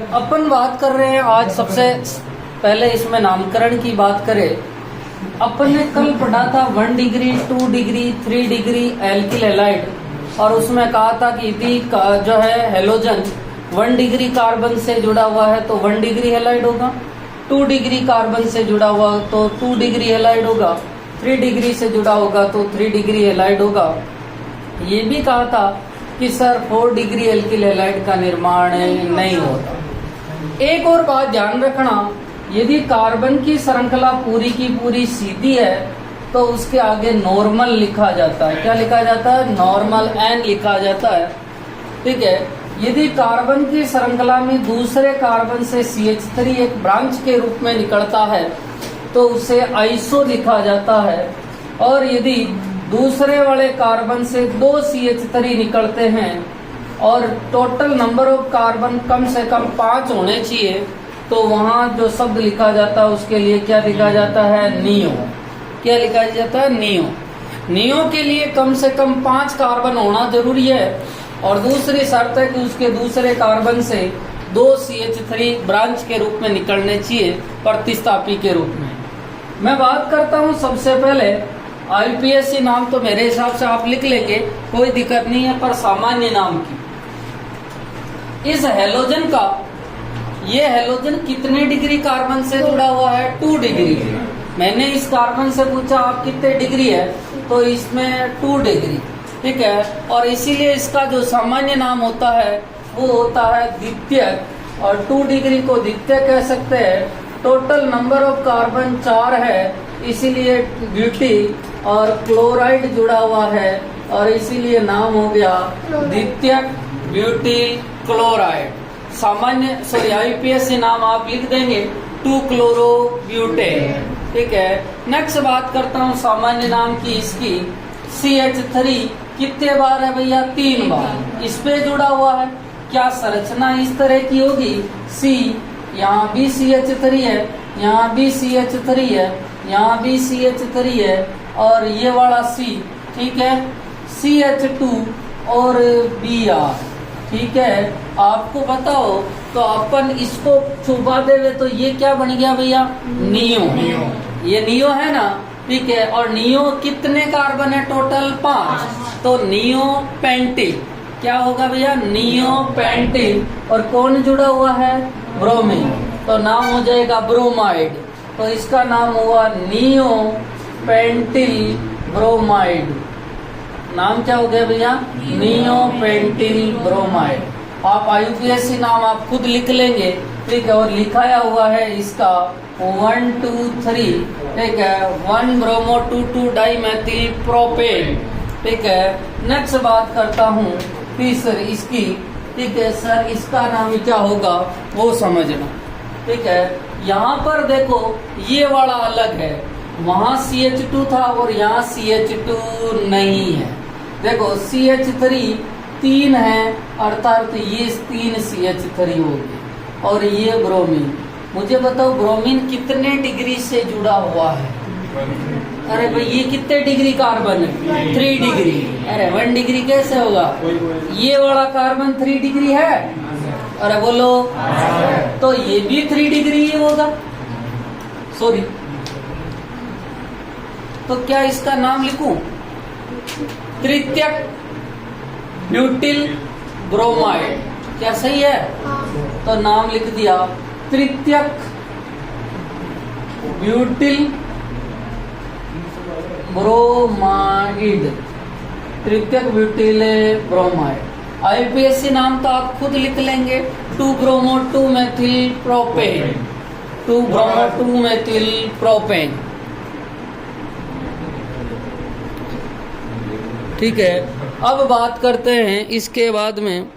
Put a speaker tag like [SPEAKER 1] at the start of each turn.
[SPEAKER 1] अपन बात कर रहे हैं आज सबसे पहले इसमें नामकरण की बात करें। अपन ने कल पढ़ा था 1 degree 2 degree 3 degree alkyl halide, और उसमें कहा था कि यदि जो है हेलोजन 1 डिग्री कार्बन से जुड़ा हुआ है तो 1 डिग्री हैलाइड होगा, 2 डिग्री कार्बन से जुड़ा हुआ तो 2 डिग्री हैलाइड होगा, 3 डिग्री से जुड़ा होगा तो 3 डिग्री हैलाइड होगा। ये भी कहा था कि सर 4 डिग्री एल्किल हैलाइड का निर्माण नहीं होता। एक और बात ध्यान रखना, यदि कार्बन की श्रृंखला पूरी की पूरी सीधी है तो उसके आगे नॉर्मल लिखा जाता है। क्या लिखा जाता है? नॉर्मल एन लिखा जाता है। ठीक है। यदि कार्बन की श्रृंखला में दूसरे कार्बन से CH3 एक ब्रांच के रूप में निकलता है तो उसे आइसो लिखा जाता है, और यदि दूसरे वाले कार्बन से 2 CH3 निकलते हैं और टोटल नंबर ऑफ कार्बन कम से कम 5 होने चाहिए तो वहां जो शब्द लिखा जाता है उसके लिए क्या लिखा जाता है? नियो। क्या लिखा जाता है? नियो। नियो के लिए कम से कम 5 कार्बन होना जरूरी है, और दूसरी शर्त है कि उसके दूसरे कार्बन से 2 CH3 ब्रांच के रूप में निकलने चाहिए, प्रतिस्थापी के रूप में। मैं बात करता हूं सबसे पहले IUPAC नाम तो मेरे हिसाब से आप लिख लेंगे, कोई दिक्कत नहीं है, पर सामान्य नाम की इस हेलोजन का, ये हेलोजन कितने डिग्री कार्बन से जुड़ा हुआ है? 2 डिग्री। मैंने इस कार्बन से पूछा आप कितने डिग्री है, तो इसमें 2 डिग्री। ठीक है। और इसीलिए इसका जो सामान्य नाम होता है वो होता है द्वितीयक, और 2 डिग्री को द्वितीयक कह सकते हैं। टोटल नंबर ऑफ कार्बन 4 है, इसीलिए ब्यूटी और क्लोराइड जुड़ा हुआ है, और इसीलिए नाम हो गया द्वितीयक ब्यूटी क्लोराइड। सामान्य IUPAC नाम आप लिख देंगे 2 क्लोरो ब्यूटेन। ठीक है। नेक्स्ट बात करता हूँ सामान्य नाम की। इसकी CH3 कितने बार है भैया? 3 बार। इस पे जुड़ा हुआ है। क्या संरचना इस तरह की होगी? C, यहाँ भी CH3 है, यहाँ भी CH3 है, यहाँ भी CH3 है, और ये वाला C। ठीक है। CH2 और Br। ठीक है। आपको बताओ तो अपन इसको छुपा देवे तो ये क्या बन गया भैया? नियो। ये नियो है ना। ठीक है। और नियो कितने कार्बन है? टोटल 5। तो नियो पेंटिल क्या होगा भैया? Neo pentyl. और कौन जुड़ा हुआ है? ब्रोमीन। तो नाम हो जाएगा ब्रोमाइड। तो इसका नाम हुआ नियो पेंटिल ब्रोमाइड। नाम क्या हो गया भैया? Neo pentyl bromide. आप IUPAC नाम आप खुद लिख लेंगे। ठीक है। और लिखाया हुआ है इसका 1 2 3। ठीक है। 1 ब्रोमो 2 डाइमेथिल प्रोपेन। ठीक है। नेक्स्ट बात करता हूँ तीसरी इसकी। ठीक है सर, इसका नाम क्या होगा वो समझना। ठीक है। यहाँ पर देखो ये वाला अलग है, वहां CH2 था और यहाँ CH2 नहीं है। देखो CH3 3 है, अर्थात ये 3 CH3 हो गए, और ये ब्रोमीन। मुझे बताओ ब्रोमीन कितने डिग्री से जुड़ा हुआ है? अरे भाई ये कितने डिग्री कार्बन है? 3 डिग्री। अरे 1 डिग्री कैसे होगा? ये वाला कार्बन 3 डिग्री है। अरे बोलो। तो ये भी 3 डिग्री ही होगा। सॉरी, तो क्या इसका नाम लिखूं? तृतीयक ब्यूटिल ब्रोमाइड। क्या सही है? तो नाम लिख दिया तृतीयक ब्यूटिल ब्रोमाइड। तृतीयक ब्यूटिल ब्रोमाइड। IUPAC नाम तो आप खुद लिख लेंगे 2 bromo 2 methyl propane. 2 bromo 2 methyl propane. ठीक है। अब बात करते हैं इसके बाद में